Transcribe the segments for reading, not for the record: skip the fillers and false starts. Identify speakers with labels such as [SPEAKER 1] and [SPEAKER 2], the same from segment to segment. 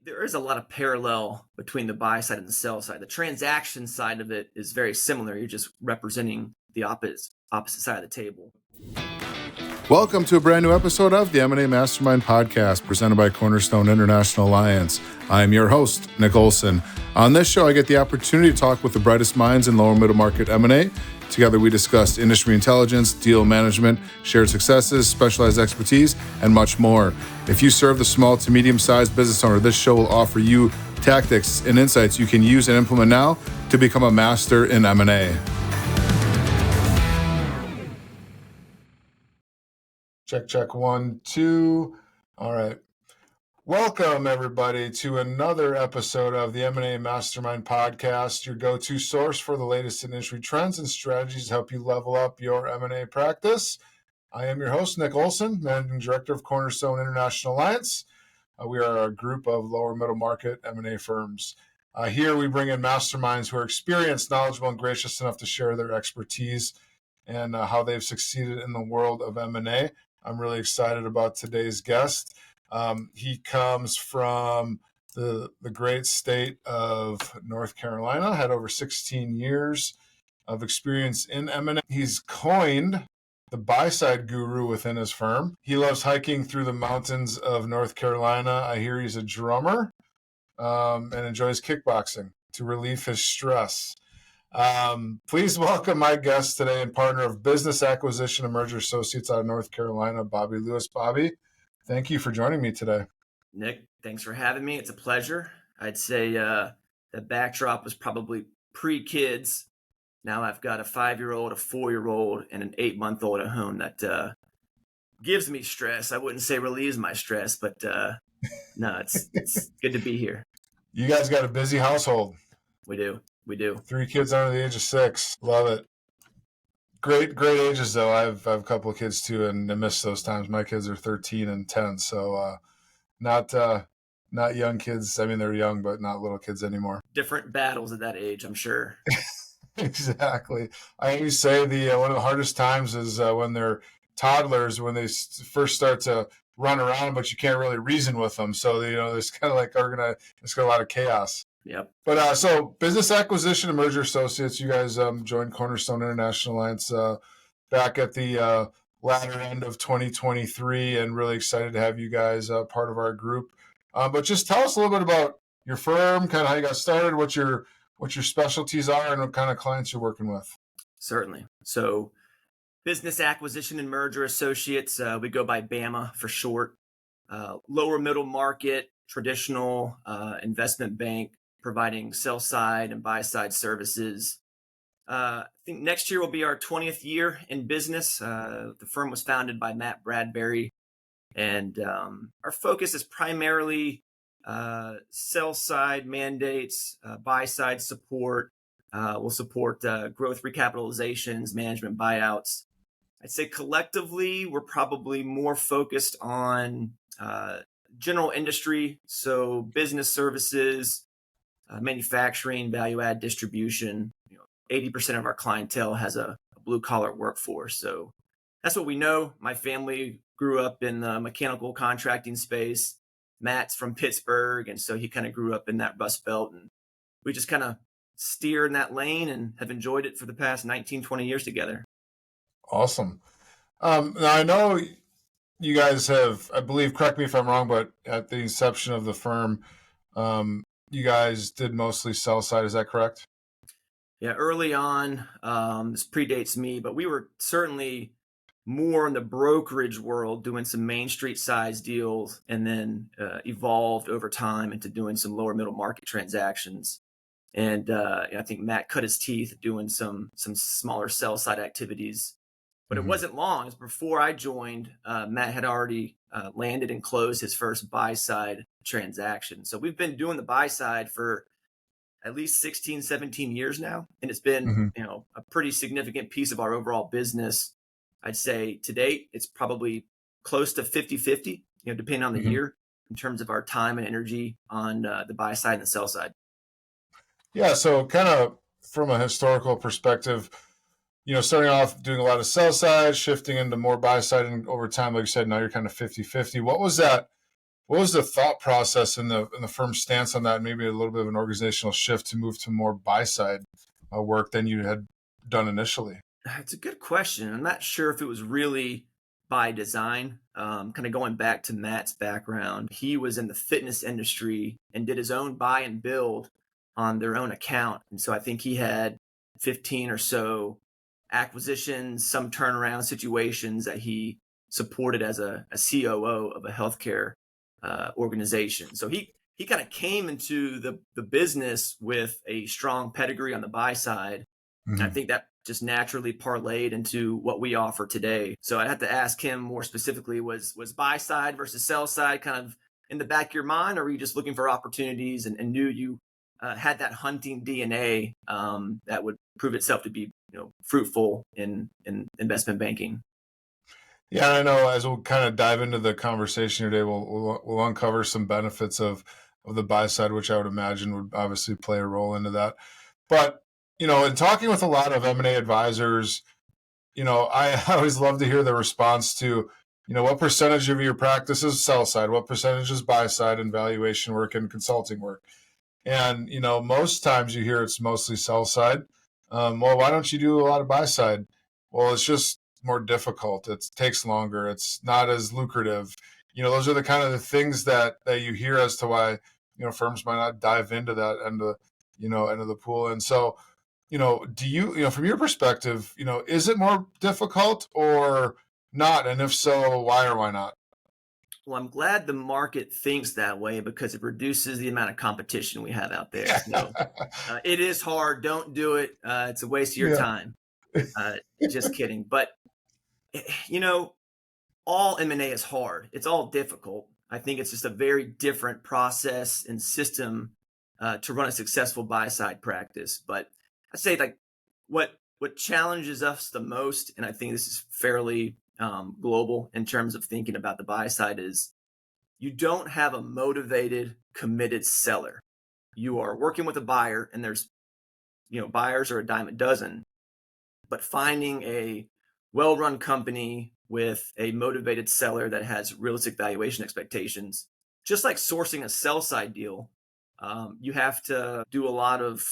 [SPEAKER 1] There is a lot of parallel between the buy side and the sell side. The transaction side of it is very similar. You're just representing the opposite side of the table.
[SPEAKER 2] Welcome to a brand new episode of the M&A Mastermind Podcast presented by Cornerstone International Alliance. I am your host, Nick Olson. On this show, I get the opportunity to talk with the brightest minds in lower middle market M&A. Together, we discuss industry intelligence, deal management, shared successes, specialized expertise, and much more. If you serve the small to medium-sized business owner, this show will offer you tactics and insights you can use and implement now to become a master in M&A. Check, 1, 2. All right. Welcome, everybody, to another episode of the M&A Mastermind Podcast, your go-to source for the latest industry trends and strategies to help you level up your M&A practice. I am your host, Nick Olson, Managing Director of Cornerstone International Alliance. We are a group of lower middle market M&A firms. Here we bring in masterminds who are experienced, knowledgeable, and gracious enough to share their expertise and how they've succeeded in the world of M&A. I'm really excited about today's guest. He comes from the great state of North Carolina, had over 16 years of experience in M&A. He's coined the buy-side guru within his firm. He loves hiking through the mountains of North Carolina. I hear he's a drummer and enjoys kickboxing to relieve his stress. Please welcome my guest today and partner of business acquisition and merger associates out of North Carolina, Bobby Lewis. Bobby, thank you for joining me today.
[SPEAKER 1] Nick, thanks for having me. It's a pleasure. I'd say the backdrop was probably pre-kids. Now I've got a 5-year-old, a 4-year-old, and an 8-month-old at home that gives me stress. I wouldn't say relieves my stress, but no, it's good to be here.
[SPEAKER 2] You guys got a busy household.
[SPEAKER 1] We do.
[SPEAKER 2] 3 kids under the age of 6. Love it. Great ages, though. I have a couple of kids, too, and I miss those times. My kids are 13 and 10, so not young kids. I mean, they're young, but not little kids anymore.
[SPEAKER 1] Different battles at that age, I'm sure.
[SPEAKER 2] Exactly. I always say one of the hardest times is when they're toddlers, when they first start to run around, but you can't really reason with them. So, there's kind of like it's got a lot of chaos.
[SPEAKER 1] Yep.
[SPEAKER 2] But so business acquisition and merger associates, you guys joined Cornerstone International Alliance back at the latter end of 2023, and really excited to have you guys part of our group. But just tell us a little bit about your firm, kind of how you got started, what your specialties are, and what kind of clients you're working with.
[SPEAKER 1] Certainly. So business acquisition and merger associates, we go by BAMA for short. Lower middle market, traditional investment bank, providing sell side and buy side services. I think next year will be our 20th year in business. The firm was founded by Matt Bradbury, and our focus is primarily sell side mandates, buy side support. We'll support growth recapitalizations, management buyouts. I'd say collectively, we're probably more focused on general industry, so business services, manufacturing, value-add distribution. 80% of our clientele has a blue-collar workforce. So that's what we know. My family grew up in the mechanical contracting space. Matt's from Pittsburgh, and so he kind of grew up in that Rust Belt. And we just kind of steer in that lane and have enjoyed it for the past 19, 20 years together.
[SPEAKER 2] Awesome. Now, I know you guys have, I believe, correct me if I'm wrong, but at the inception of the firm, you guys did mostly sell side. Is that correct?
[SPEAKER 1] Yeah, early on, this predates me, but we were certainly more in the brokerage world doing some Main Street size deals, and then evolved over time into doing some lower middle market transactions. And I think Matt cut his teeth doing some smaller sell side activities. But it wasn't long. It was before I joined, Matt had already landed and closed his first buy side transaction. So we've been doing the buy side for at least 16, 17 years now. And it's been, a pretty significant piece of our overall business. I'd say to date, it's probably close to 50-50, depending on the year in terms of our time and energy on the buy side and the sell side.
[SPEAKER 2] Yeah. So kind of from a historical perspective, starting off doing a lot of sell side, shifting into more buy side, and over time, like you said, now you're kind of 50-50. What was that What was the thought process in the firm's stance on that? Maybe a little bit of an organizational shift to move to more buy side work than you had done initially.
[SPEAKER 1] It's a good question. I'm not sure if it was really by design. Kind of going back to Matt's background, he was in the fitness industry and did his own buy and build on their own account. And so I think he had 15 or so acquisitions, some turnaround situations that he supported as a COO of a healthcare organization. So he kind of came into the business with a strong pedigree on the buy side. I
[SPEAKER 2] Mm-hmm.
[SPEAKER 1] think that just naturally parlayed into what we offer today. So I had to ask him more specifically, was buy side versus sell side kind of in the back of your mind, or were you just looking for opportunities and knew you had that hunting DNA that would prove itself to be fruitful in investment banking?
[SPEAKER 2] Yeah, I know. As we'll kind of dive into the conversation today, we'll uncover some benefits of the buy side, which I would imagine would obviously play a role into that. But in talking with a lot of M&A advisors, I always love to hear the response to, what percentage of your practice is sell side, what percentage is buy side and valuation work and consulting work. And, most times you hear it's mostly sell side. Well, why don't you do a lot of buy side? Well, it's just more difficult. It takes longer. It's not as lucrative. Those are the kind of the things that you hear as to why, firms might not dive into that end of the pool. And so, do from your perspective, is it more difficult or not? And if so, why or why not?
[SPEAKER 1] Well, I'm glad the market thinks that way because it reduces the amount of competition we have out there.
[SPEAKER 2] Yeah.
[SPEAKER 1] So it is hard. Don't do it. It's a waste of your
[SPEAKER 2] Yeah.
[SPEAKER 1] time. Uh, just kidding. But you know, all M&A is hard. It's all difficult. I think it's just a very different process and system to run a successful buy side practice. But I say like what challenges us the most, and I think this is fairly global in terms of thinking about the buy side, is you don't have a motivated, committed seller. You are working with a buyer, and there's buyers are a dime a dozen, but finding a well-run company with a motivated seller that has realistic valuation expectations, just like sourcing a sell side deal, you have to do a lot of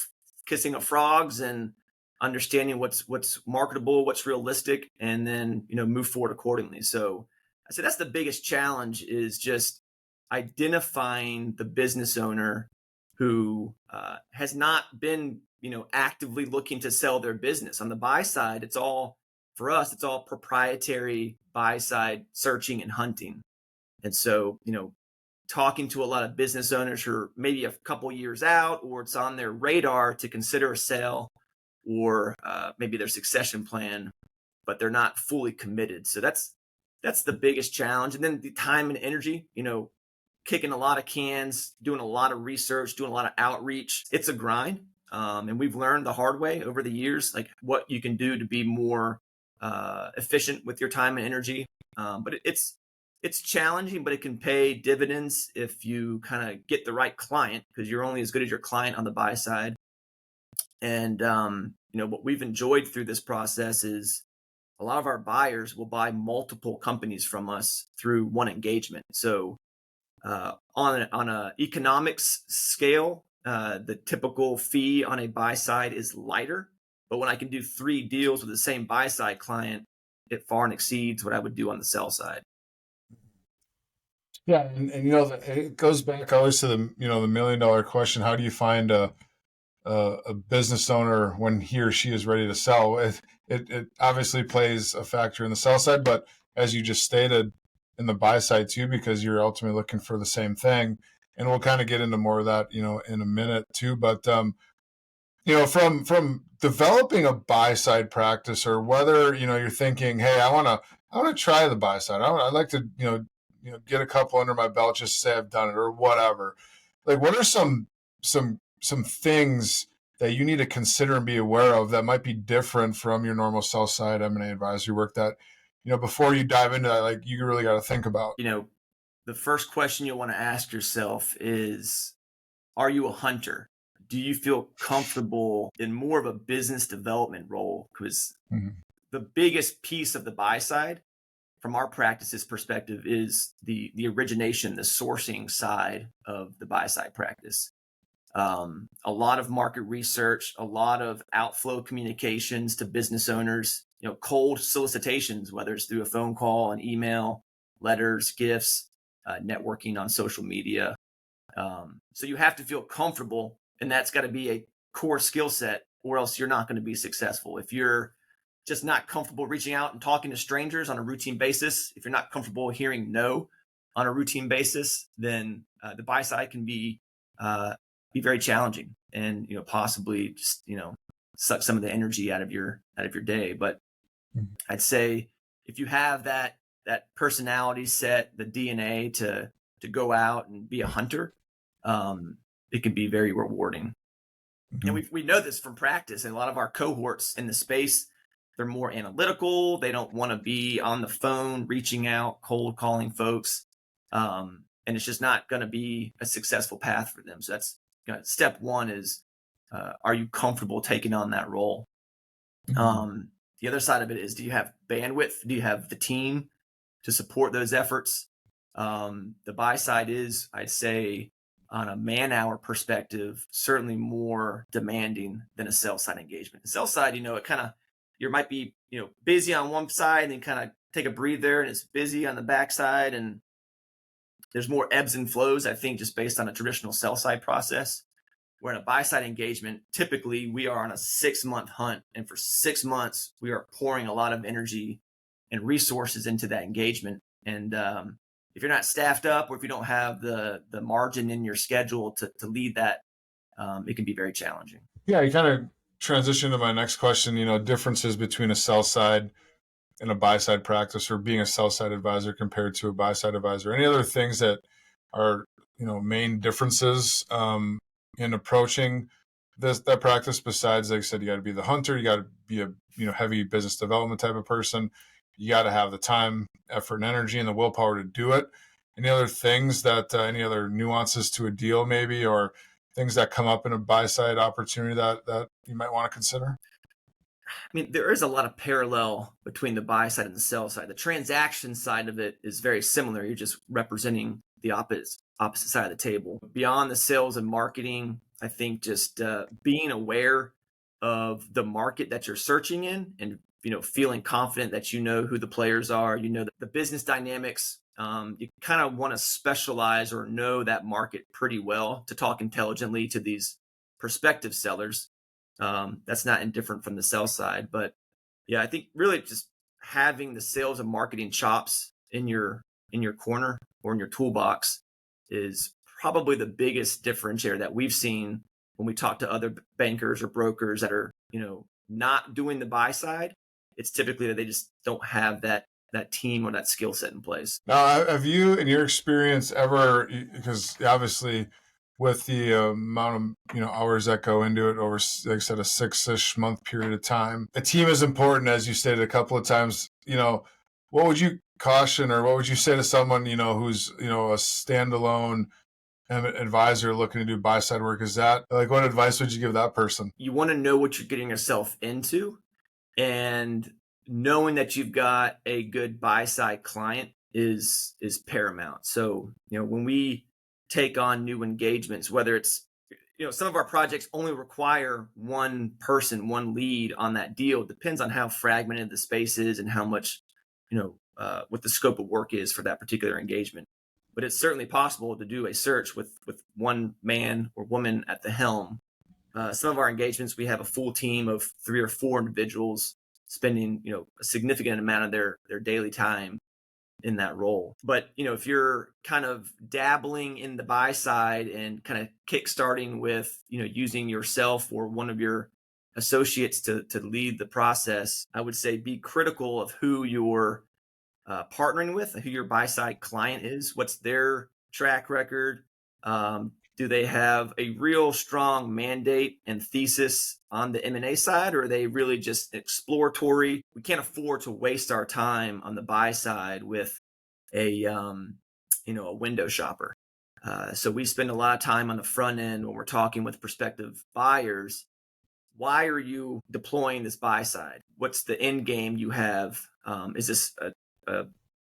[SPEAKER 1] kissing of frogs and understanding what's marketable, what's realistic, and then move forward accordingly. So I say that's the biggest challenge is just identifying the business owner who has not been actively looking to sell their business. On the buy side, it's all for us, it's all proprietary buy side searching and hunting. And so, talking to a lot of business owners who are maybe a couple years out, or it's on their radar to consider a sale, or maybe their succession plan, but they're not fully committed. So that's the biggest challenge. And then the time and energy, kicking a lot of cans, doing a lot of research, doing a lot of outreach. It's a grind. And we've learned the hard way over the years, like what you can do to be more efficient with your time and energy. But it's challenging, but it can pay dividends if you kind of get the right client, because you're only as good as your client on the buy side. And what we've enjoyed through this process is a lot of our buyers will buy multiple companies from us through one engagement. So on a economics scale, the typical fee on a buy side is lighter, but when I can do 3 deals with the same buy side client, it far and exceeds what I would do on the sell side.
[SPEAKER 2] Yeah, and it goes back always to the $1 million question: how do you find a business owner when he or she is ready to sell? It obviously plays a factor in the sell side, but as you just stated, in the buy side too, because you're ultimately looking for the same thing. And we'll kind of get into more of that, in a minute too. But from developing a buy side practice, or whether you're thinking, hey, I want to try the buy side. I'd like to get a couple under my belt just to say I've done it or whatever. Like, what are some things that you need to consider and be aware of that might be different from your normal sell side M&A advisory work that before you dive into that, like, you really got to think about?
[SPEAKER 1] The first question you'll want to ask yourself is, are you a hunter? Do you feel comfortable in more of a business development role? Because
[SPEAKER 2] Mhm.
[SPEAKER 1] the biggest piece of the buy side from our practice's perspective is the origination, the sourcing side of the buy side practice. A lot of market research, a lot of outflow communications to business owners, cold solicitations, whether it's through a phone call, an email, letters, gifts, networking on social media. So you have to feel comfortable, and that's got to be a core skill set, or else you're not going to be successful. If you're just not comfortable reaching out and talking to strangers on a routine basis, if you're not comfortable hearing no on a routine basis, then the buy side can be very challenging, and possibly just suck some of the energy out of your day. But I'd say if you have that personality set, the DNA to go out and be a hunter, it can be very rewarding. And we know this from practice, and a lot of our cohorts in the space, they're more analytical. They don't want to be on the phone reaching out, cold calling folks. And it's just not going to be a successful path for them. So that's step one is, are you comfortable taking on that role? The other side of it is, do you have bandwidth? Do you have the team to support those efforts? The buy side is, I'd say, on a man-hour perspective, certainly more demanding than a sell side engagement. The sell side, it kind of, you might be, busy on one side and then kind of take a breather, and it's busy on the backside, and there's more ebbs and flows, I think, just based on a traditional sell side process. Where in a buy side engagement, typically we are on a 6-month hunt, and for 6 months we are pouring a lot of energy and resources into that engagement. And if you're not staffed up, or if you don't have the margin in your schedule to lead that, it can be very challenging.
[SPEAKER 2] Yeah, you kind of transition to my next question. Differences between a sell side and a buy side practice, or being a sell side advisor compared to a buy side advisor. Any other things that are main differences in approaching that practice, besides, like I said, you got to be the hunter, you got to be a heavy business development type of person, you got to have the time, effort, and energy, and the willpower to do it. Any other things that any other nuances to a deal, maybe, or things that come up in a buy side opportunity that you might want to consider?
[SPEAKER 1] I mean, there is a lot of parallel between the buy side and the sell side. The transaction side of it is very similar. You're just representing the opposite side of the table. Beyond the sales and marketing, I think just being aware of the market that you're searching in, and feeling confident that who the players are, the business dynamics. You kind of want to specialize or know that market pretty well to talk intelligently to these prospective sellers. That's not indifferent from the sell side, but yeah, I think really just having the sales and marketing chops in your corner or in your toolbox is probably the biggest differentiator that we've seen when we talk to other bankers or brokers that are not doing the buy side. It's typically that they just don't have that team or that skill set in place.
[SPEAKER 2] Now, have you, in your experience, ever, because obviously with the amount of hours that go into it over, like I said, a 6-ish month period of time, a team is important, as you stated a couple of times. What would you caution, or what would you say to someone who's a standalone advisor looking to do buy side work? Is that, like, what advice would you give that person?
[SPEAKER 1] You want to know what you're getting yourself into, and knowing that you've got a good buy side client is paramount. So when we take on new engagements, whether it's some of our projects only require one person, one lead on that deal. It depends on how fragmented the space is and how much what the scope of work is for that particular engagement. But it's certainly possible to do a search with one man or woman at the helm. Some of our engagements, we have a full team of 3 or 4 individuals spending a significant amount of their daily time in that role. But if you're kind of dabbling in the buy side and kind of kickstarting with using yourself or one of your associates to lead the process, I would say be critical of who you're partnering with, who your buy side client is. What's their track record? Do they have a real strong mandate and thesis on the M&A side, or are they really just exploratory? We can't afford to waste our time on the buy side with a window shopper. So we spend a lot of time on the front end when we're talking with prospective buyers. Why are you deploying this buy side? What's the end game you have? Is this a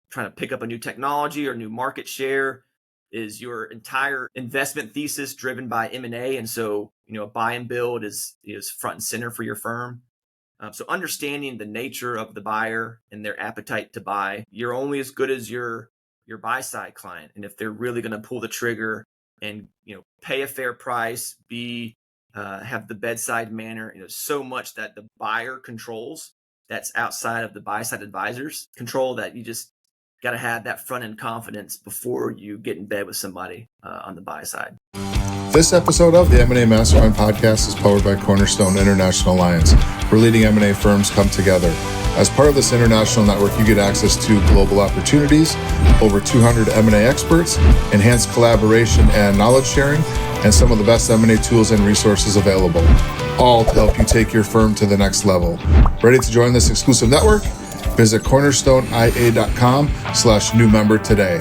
[SPEAKER 1] trying to pick up a new technology or new market share? Is your entire investment thesis driven by M&A? And so, a buy and build is front and center for your firm. So understanding the nature of the buyer and their appetite to buy, you're only as good as your buy side client. And if they're really going to pull the trigger and pay a fair price, have the bedside manner, so much that the buyer controls, that's outside of the buy side advisors control, that you just got to have that front end confidence before you get in bed with somebody on the buy side.
[SPEAKER 2] This episode of the M&A Mastermind Podcast is powered by Cornerstone International Alliance, where leading M&A firms come together. As part of this international network, you get access to global opportunities, over 200 M&A experts, enhanced collaboration and knowledge sharing, and some of the best M&A tools and resources available, all to help you take your firm to the next level. Ready to join this exclusive network? Visit cornerstoneia.com/new member today.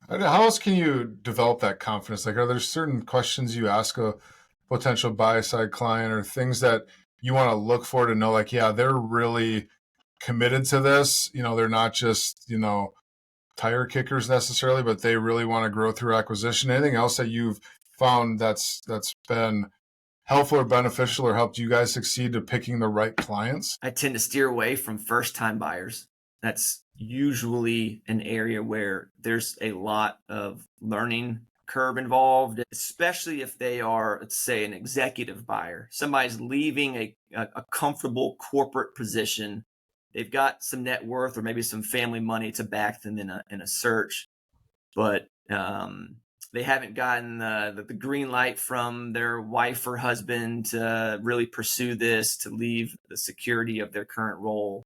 [SPEAKER 2] How else can you develop that confidence? Like, are there certain questions you ask a potential buy-side client, or things that you want to look for to know, like, yeah, they're really committed to this? They're not just, tire kickers necessarily, but they really want to grow through acquisition. Anything else that you've found that's been helpful or beneficial or helped you guys succeed to picking the right clients?
[SPEAKER 1] I tend to steer away from first-time buyers. That's usually an area where there's a lot of learning curve involved, especially if they are, let's say, an executive buyer. Somebody's leaving a comfortable corporate position. They've got some net worth or maybe some family money to back them in a search, but they haven't gotten the green light from their wife or husband to really pursue this, to leave the security of their current role.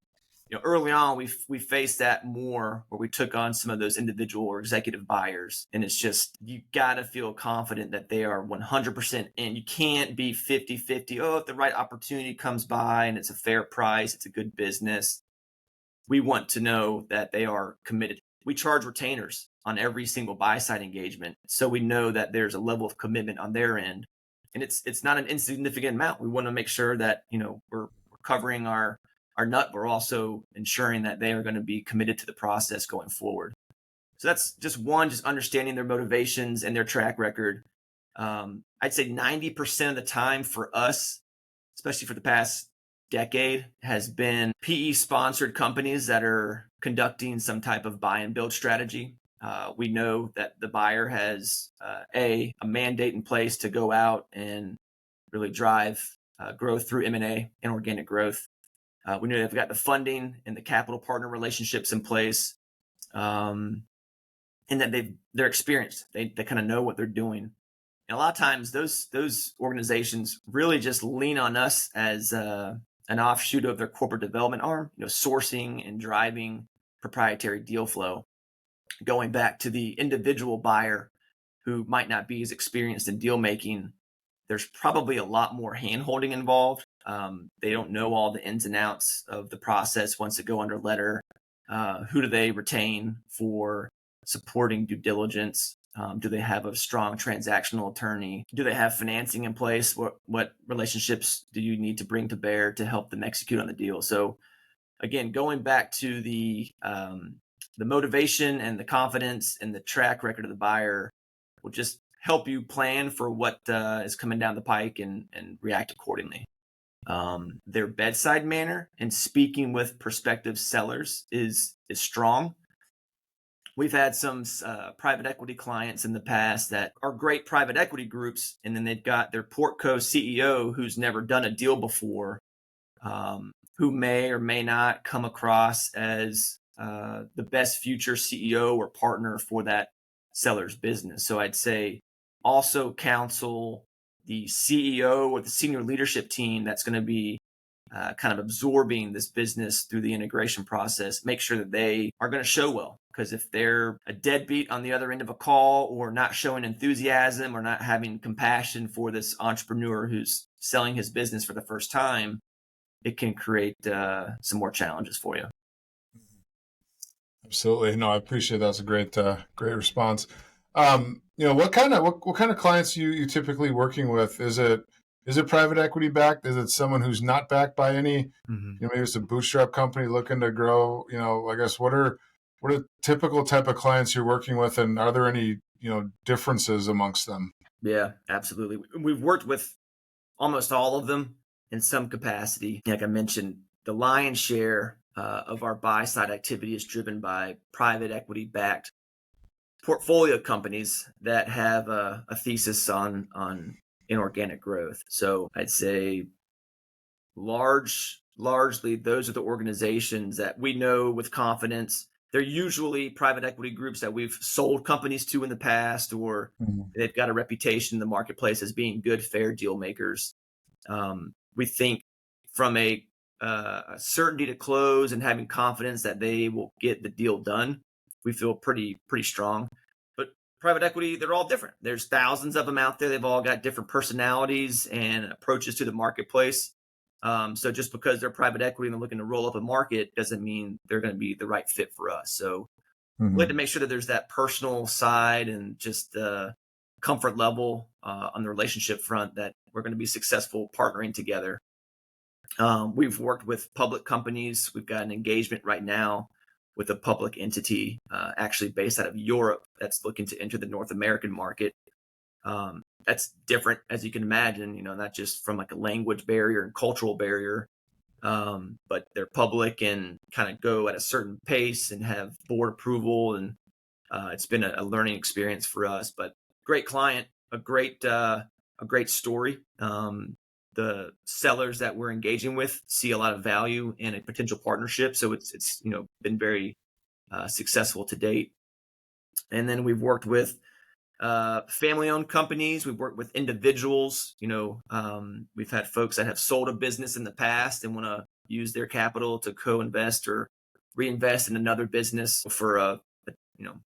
[SPEAKER 1] Early on, we faced that more, where we took on some of those individual or executive buyers, and it's just, you got to feel confident that they are 100% in. You can't be 50-50. Oh, if the right opportunity comes by and it's a fair price, it's a good business. We want to know that they are committed. We charge retainers on every single buy side engagement, so we know that there's a level of commitment on their end, and it's not an insignificant amount. We want to make sure that we're covering our nut. We're also ensuring that they are going to be committed to the process going forward. So that's just understanding their motivations and their track record. I'd say 90% of the time for us, especially for the past decade, has been PE sponsored companies that are conducting some type of buy and build strategy. We know that the buyer has a mandate in place to go out and really drive growth through M&A and organic growth. We know they've got the funding and the capital partner relationships in place, and that they're experienced. They kind of know what they're doing. And a lot of times those organizations really just lean on us as an offshoot of their corporate development arm, sourcing and driving proprietary deal flow. Going back to the individual buyer who might not be as experienced in deal making, there's probably a lot more hand-holding involved. They don't know all the ins and outs of the process once it go under letter. Who do they retain for supporting due diligence? Do they have a strong transactional attorney? Do they have financing in place? What relationships do you need to bring to bear to help them execute on the deal? So again, going back to the motivation and the confidence and the track record of the buyer will just help you plan for what is coming down the pike and react accordingly. Their bedside manner and speaking with prospective sellers is strong. We've had some private equity clients in the past that are great private equity groups, and then they've got their Portco CEO who's never done a deal before, who may or may not come across as the best future CEO or partner for that seller's business. So I'd say also counsel the CEO or the senior leadership team that's going to be kind of absorbing this business through the integration process. Make sure that they are going to show well, because if they're a deadbeat on the other end of a call, or not showing enthusiasm, or not having compassion for this entrepreneur who's selling his business for the first time, it can create some more challenges for you.
[SPEAKER 2] Absolutely. No, I appreciate that. That's a great response. What kind of clients you typically working with? Is it is it private equity backed? Is it someone who's not backed by any,
[SPEAKER 1] Mhm.
[SPEAKER 2] maybe it's a bootstrap company looking to grow? I guess what are typical type of clients you're working with, and are there any, differences amongst them?
[SPEAKER 1] Yeah, absolutely. We've worked with almost all of them in some capacity. Like I mentioned, the lion's share of our buy side activity is driven by private equity backed portfolio companies that have a thesis on inorganic growth. So I'd say largely those are the organizations that we know with confidence. They're usually private equity groups that we've sold companies to in the past, or
[SPEAKER 2] Mhm.
[SPEAKER 1] they've got a reputation in the marketplace as being good, fair deal makers. We think from a certainty to close and having confidence that they will get the deal done, we feel pretty strong. But private equity, they're all different. There's thousands of them out there. They've all got different personalities and approaches to the marketplace. So just because they're private equity and they're looking to roll up a market doesn't mean they're going to be the right fit for us. So we like to
[SPEAKER 2] Mhm.
[SPEAKER 1] make sure that there's that personal side and just comfort level on the relationship front that we're going to be successful partnering together. We've worked with public companies. We've got an engagement right now with a public entity, actually based out of Europe, that's looking to enter the North American market. That's different, as you can imagine, not just from like a language barrier and cultural barrier, but they're public and kind of go at a certain pace and have board approval. And it's been a learning experience for us, but great client, a great story. The sellers that we're engaging with see a lot of value in a potential partnership, so it's been very successful to date. And then we've worked with family-owned companies. We've worked with individuals. We've had folks that have sold a business in the past and want to use their capital to co-invest or reinvest in another business for you know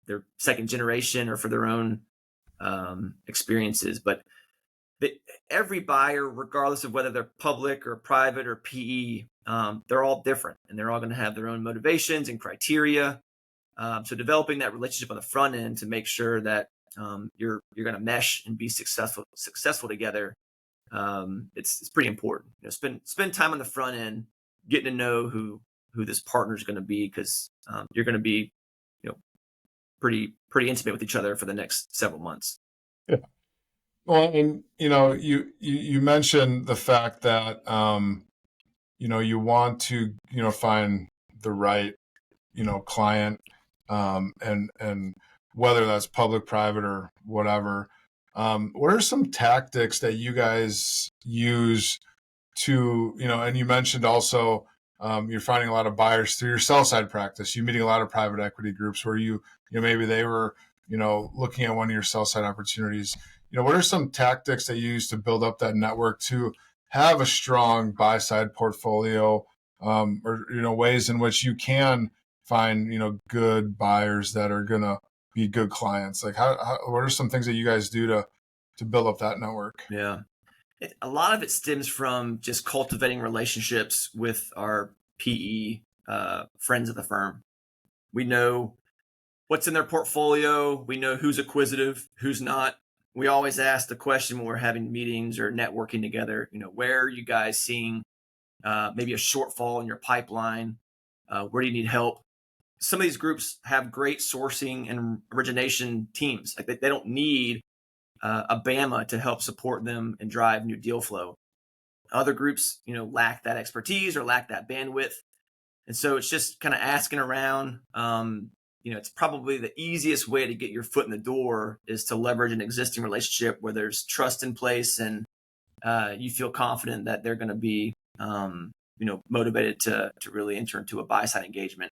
[SPEAKER 1] their second generation or for their own experiences. But the, every buyer, regardless of whether they're public or private or PE, they're all different, and they're all going to have their own motivations and criteria. So developing that relationship on the front end to make sure that you're going to mesh and be successful together. It's pretty important. Spend time on the front end, getting to know who this partner is going to be, because you're going to be you know pretty intimate with each other for the next several months.
[SPEAKER 2] Yeah. Well, and you mentioned the fact that you want to find the right client, and whether that's public, private, or whatever. What are some tactics that you guys use to, and you mentioned also, you're finding a lot of buyers through your sell side practice. You're meeting a lot of private equity groups where maybe they were, looking at one of your sell side opportunities. What are some tactics that you use to build up that network to have a strong buy side portfolio, or, ways in which you can find, good buyers that are going to be good clients? Like what are some things that you guys do to build up that network?
[SPEAKER 1] Yeah. A lot of it stems from just cultivating relationships with our PE friends of the firm. We know what's in their portfolio. We know who's acquisitive, who's not. We always ask the question when we're having meetings or networking together, where are you guys seeing maybe a shortfall in your pipeline? Where do you need help? Some of these groups have great sourcing and origination teams. Like they don't need a Bama to help support them and drive new deal flow. Other groups, lack that expertise or lack that bandwidth. And so it's just kind of asking around. It's probably the easiest way to get your foot in the door is to leverage an existing relationship where there's trust in place, and you feel confident that they're going to be, motivated to really enter into a buy side engagement.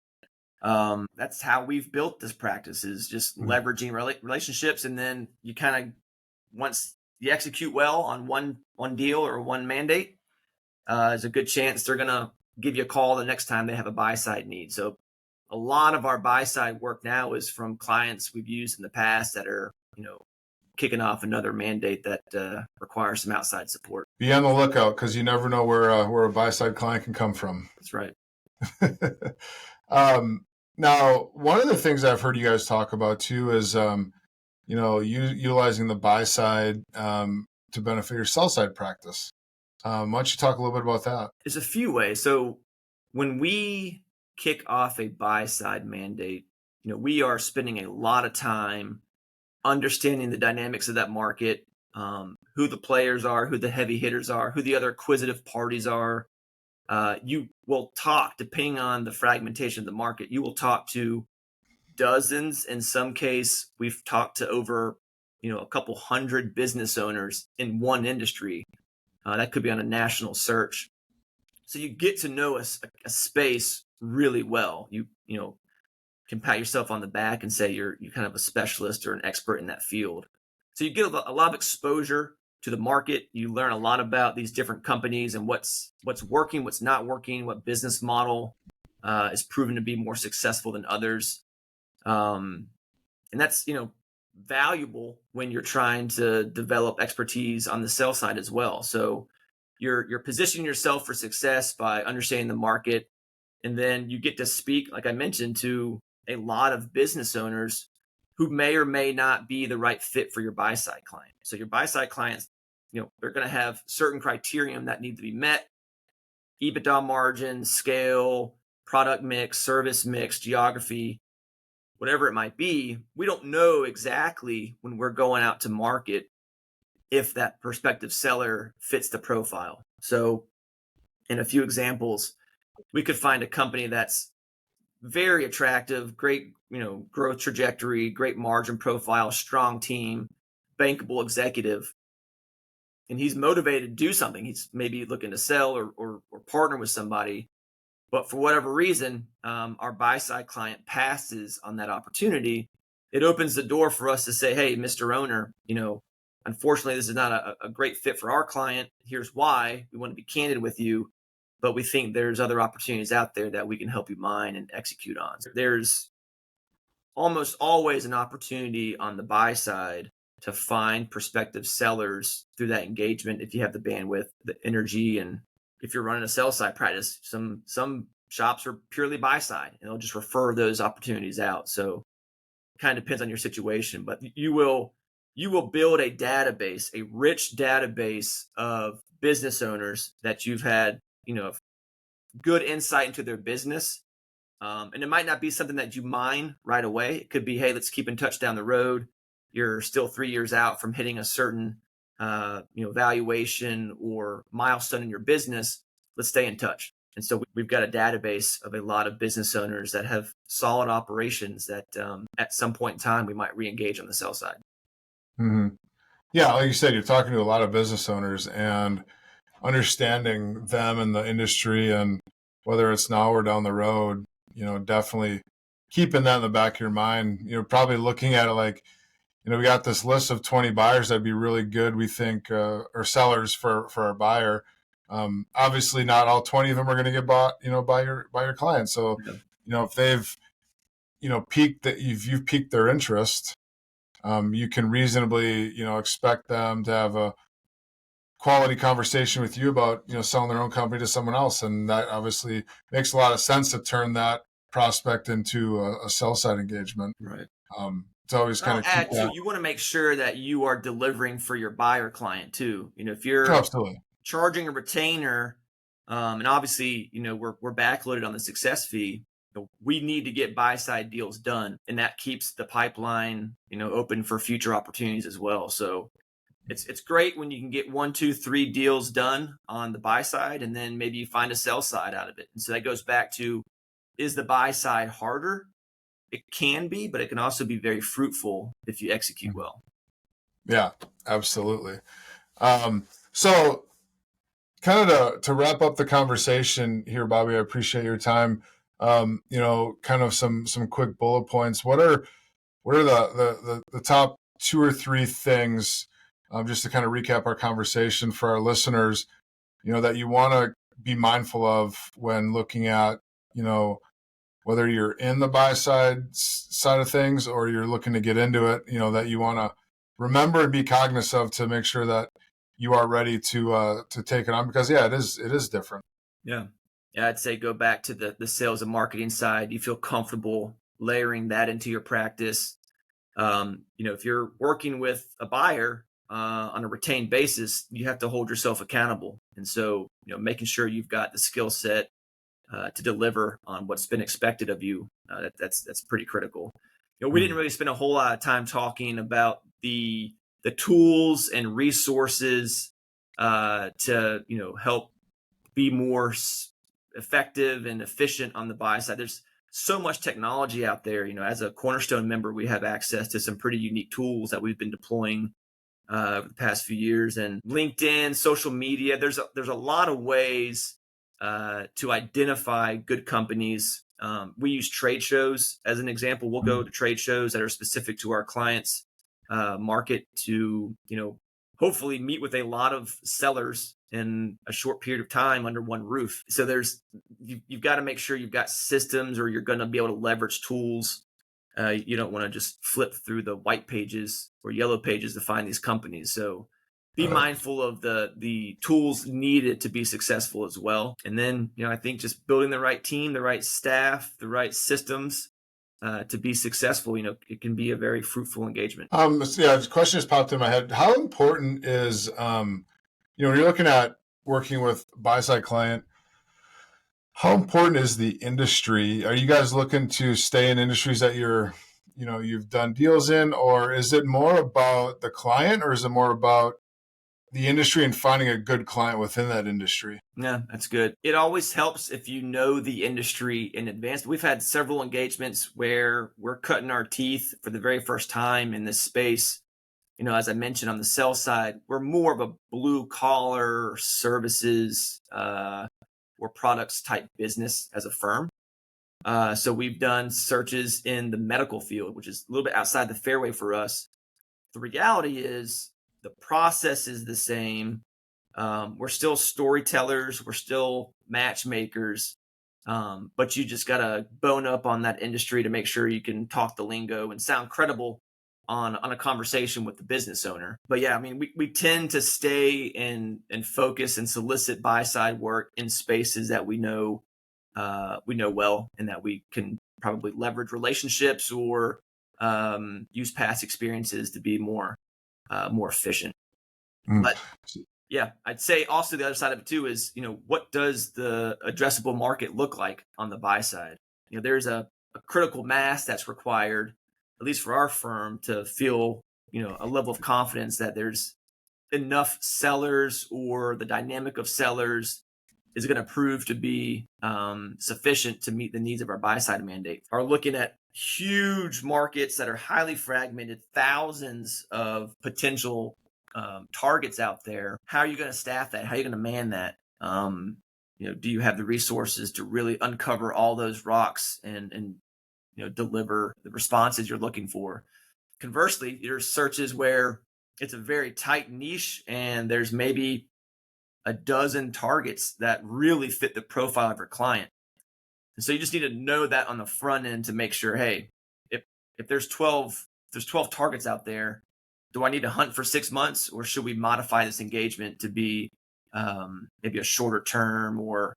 [SPEAKER 1] That's how we've built this practice, is just
[SPEAKER 2] Mm.
[SPEAKER 1] leveraging relationships. And then you kind of, once you execute well on one deal or one mandate, there's a good chance they're going to give you a call the next time they have a buy side need. So a lot of our buy side work now is from clients we've used in the past that are, kicking off another mandate that requires some outside support.
[SPEAKER 2] Be on the lookout, because you never know where a buy side client can come from.
[SPEAKER 1] That's right.
[SPEAKER 2] um, Now, one of the things I've heard you guys talk about too is, utilizing the buy side to benefit your sell side practice. Why don't you talk a little bit about that?
[SPEAKER 1] There's a few ways. So when we kick off a buy side mandate, we are spending a lot of time understanding the dynamics of that market, who the players are, who the heavy hitters are, who the other acquisitive parties are. You will talk, depending on the fragmentation of the market, you will talk to dozens. In some case, we've talked to over, a couple hundred business owners in one industry. That could be on a national search. So you get to know a space really well. You can pat yourself on the back and say you're kind of a specialist or an expert in that field. So you get a lot of exposure to the market. You learn a lot about these different companies and what's working, what's not working, what business model is proven to be more successful than others. And that's valuable when you're trying to develop expertise on the sell side as well. So you're positioning yourself for success by understanding the market, and then you get to speak, like I mentioned, to a lot of business owners who may or may not be the right fit for your buy side client. So your buy side clients, they're going to have certain criterion that need to be met: EBITDA margin, scale, product mix, service mix, geography, whatever it might be. We don't know exactly when we're going out to market if that prospective seller fits the profile. So in a few examples, we could find a company that's very attractive, great, growth trajectory, great margin profile, strong team, bankable executive, and he's motivated to do something. He's maybe looking to sell or partner with somebody, but for whatever reason, our buy side client passes on that opportunity. It opens the door for us to say, hey, Mr. Owner, unfortunately, this is not a great fit for our client. Here's why. We want to be candid with you, but we think there's other opportunities out there that we can help you mine and execute on. So there's almost always an opportunity on the buy side to find prospective sellers through that engagement if you have the bandwidth, the energy, and if you're running a sell side practice. Some shops are purely buy side and they'll just refer those opportunities out. So it kind of depends on your situation, but you will build a database, a rich database of business owners that you've had, good insight into their business. And it might not be something that you mine right away. It could be, hey, let's keep in touch down the road. You're still 3 years out from hitting a certain, valuation or milestone in your business. Let's stay in touch. And so we've got a database of a lot of business owners that have solid operations that at some point in time we might re-engage on the sell side.
[SPEAKER 2] Mm-hmm. Yeah, like you said, you're talking to a lot of business owners and understanding them in the industry, and whether it's now or down the road, definitely keeping that in the back of your mind. Probably looking at it like, we got this list of 20 buyers that'd be really good, we think, or sellers for our buyer. Obviously, not all 20 of them are going to get bought, by your client. So, if they've, piqued that you've piqued their interest, you can reasonably, expect them to have a quality conversation with you about, selling their own company to someone else. And that obviously makes a lot of sense to turn that prospect into a sell side engagement.
[SPEAKER 1] Right.
[SPEAKER 2] It's always kind of
[SPEAKER 1] add too, you want to make sure that you are delivering for your buyer client too. If you're
[SPEAKER 2] absolutely
[SPEAKER 1] charging a retainer, and obviously, we're backloaded on the success fee, we need to get buy side deals done, and that keeps the pipeline, open for future opportunities as well. So it's great when you can get 1, 2, 3 deals done on the buy side, and then maybe you find a sell side out of it. And so that goes back to, is the buy side harder? It can be, but it can also be very fruitful if you execute well.
[SPEAKER 2] Yeah, absolutely. So kind of to wrap up the conversation here, Bobby, I appreciate your time. Kind of some quick bullet points. What are the top 2 or 3 things, just to kind of recap our conversation for our listeners, that you want to be mindful of when looking at, whether you're in the buy side of things or you're looking to get into it, that you want to remember and be cognizant of to make sure that you are ready to take it on, because it is different.
[SPEAKER 1] Yeah. I'd say go back to the sales and marketing side. You feel comfortable layering that into your practice. If you're working with a buyer, on a retained basis, you have to hold yourself accountable. And so, making sure you've got the skill set to deliver on what's been expected of you, that's pretty critical. We didn't really spend a whole lot of time talking about the tools and resources to help be more effective and efficient on the buy side. There's so much technology out there. As a Cornerstone member, we have access to some pretty unique tools that we've been deploying over the past few years, and LinkedIn, social media. There's a lot of ways to identify good companies. We use trade shows as an example. We'll go to trade shows that are specific to our clients' market to hopefully meet with a lot of sellers in a short period of time under one roof. So you've got to make sure you've got systems, or you're going to be able to leverage tools. You don't want to just flip through the white pages or yellow pages to find these companies. So be mindful of the tools needed to be successful as well. And then, I think just building the right team, the right staff, the right systems to be successful, it can be a very fruitful engagement.
[SPEAKER 2] This question just popped in my head. How important is, when you're looking at working with buy-side client, how important is the industry? Are you guys looking to stay in industries that you've done deals in, or is it more about the client, or is it more about the industry and finding a good client within that industry?
[SPEAKER 1] Yeah, that's good. It always helps if you know the industry in advance. We've had several engagements where we're cutting our teeth for the very first time in this space. As I mentioned, on the sell side, we're more of a blue collar services or products type business as a firm. So we've done searches in the medical field, which is a little bit outside the fairway for us. The reality is the process is the same. We're still storytellers. We're still matchmakers. But you just got to bone up on that industry to make sure you can talk the lingo and sound credible on a conversation with the business owner. But yeah, I mean, we tend to stay and focus and solicit buy side work in spaces that we know well, and that we can probably leverage relationships or use past experiences to be more efficient. But yeah, I'd say also the other side of it too is, what does the addressable market look like on the buy side? There's a critical mass that's required, at least for our firm, to feel, a level of confidence that there's enough sellers, or the dynamic of sellers is going to prove to be sufficient to meet the needs of our buy side mandate. Are looking at huge markets that are highly fragmented, thousands of potential targets out there. How are you going to staff that? How are you going to man that? Do you have the resources to really uncover all those rocks and deliver the responses you're looking for? Conversely, there's searches where it's a very tight niche and there's maybe a dozen targets that really fit the profile of your client. And so you just need to know that on the front end to make sure, hey, if there's 12 targets out there, do I need to hunt for 6 months, or should we modify this engagement to be maybe a shorter term or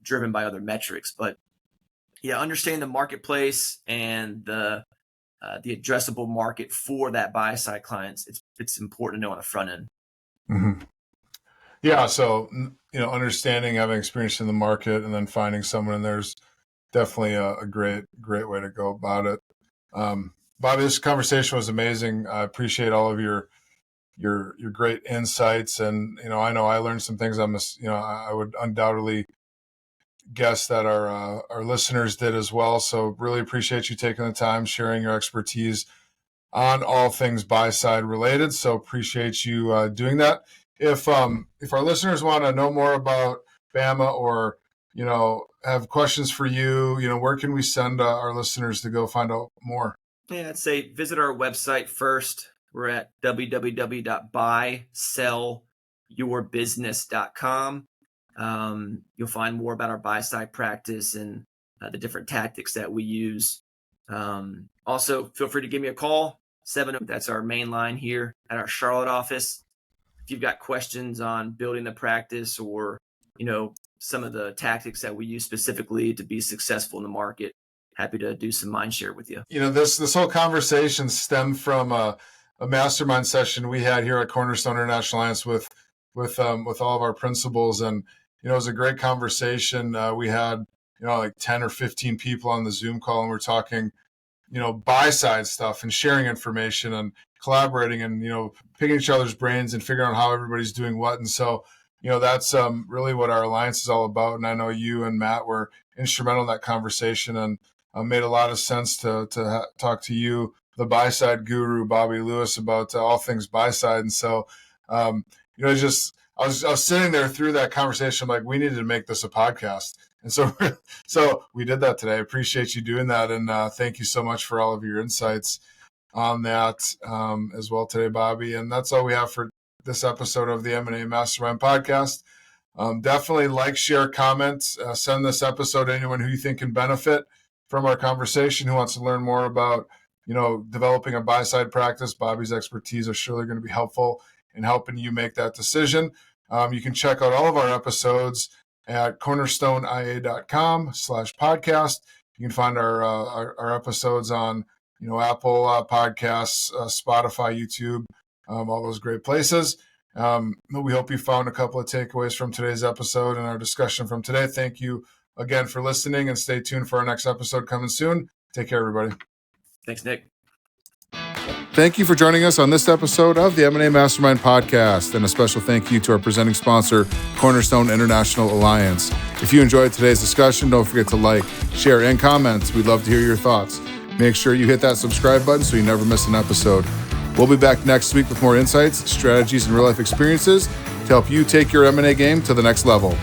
[SPEAKER 1] driven by other metrics? But yeah, understanding the marketplace and the addressable market for that buy side clients, it's important to know on the front end.
[SPEAKER 2] Mm-hmm. Yeah, so understanding, having experience in the market, and then finding someone, and there's definitely a great way to go about it. Bobby, this conversation was amazing. I appreciate all of your great insights, and I know I learned some things. I would undoubtedly guess that our listeners did as well. So really appreciate you taking the time, sharing your expertise on all things buy side related. So appreciate you doing that. If our listeners want to know more about Bama, or have questions for you, where can we send our listeners to go find out more?
[SPEAKER 1] Yeah, I'd say visit our website first. We're at www.buysellyourbusiness.com. You'll find more about our buy side practice and the different tactics that we use. Also, feel free to give me a call. That's our main line here at our Charlotte office. If you've got questions on building the practice, or some of the tactics that we use specifically to be successful in the market, happy to do some mind share with you.
[SPEAKER 2] This whole conversation stemmed from a mastermind session we had here at Cornerstone International Alliance with all of our principals, and it was a great conversation. We had like 10 or 15 people on the Zoom call, and we're talking buy side stuff and sharing information and collaborating and picking each other's brains and figuring out how everybody's doing what. And so that's really what our alliance is all about. And I know you and Matt were instrumental in that conversation, and made a lot of sense to talk to you, the buy side guru, Bobby Lewis, about all things buy side. And so just I was sitting there through that conversation, I'm like, we needed to make this a podcast. And so we did that today. I appreciate you doing that. And thank you so much for all of your insights on that as well today, Bobby. And that's all we have for this episode of the M&A Mastermind podcast. Definitely like, share, comment, send this episode to anyone who you think can benefit from our conversation, who wants to learn more about, developing a buy-side practice. Bobby's expertise are surely going to be helpful in helping you make that decision. You can check out all of our episodes at cornerstoneia.com/podcast. You can find our episodes on, Apple Podcasts, Spotify, YouTube, all those great places. We hope you found a couple of takeaways from today's episode and our discussion from today. Thank you again for listening, and stay tuned for our next episode coming soon. Take care, everybody.
[SPEAKER 1] Thanks, Nick.
[SPEAKER 2] Thank you for joining us on this episode of the M&A Mastermind podcast, and a special thank you to our presenting sponsor, Cornerstone International Alliance. If you enjoyed today's discussion, don't forget to like, share, and comment. We'd love to hear your thoughts. Make sure you hit that subscribe button so you never miss an episode. We'll be back next week with more insights, strategies, and real-life experiences to help you take your M&A game to the next level.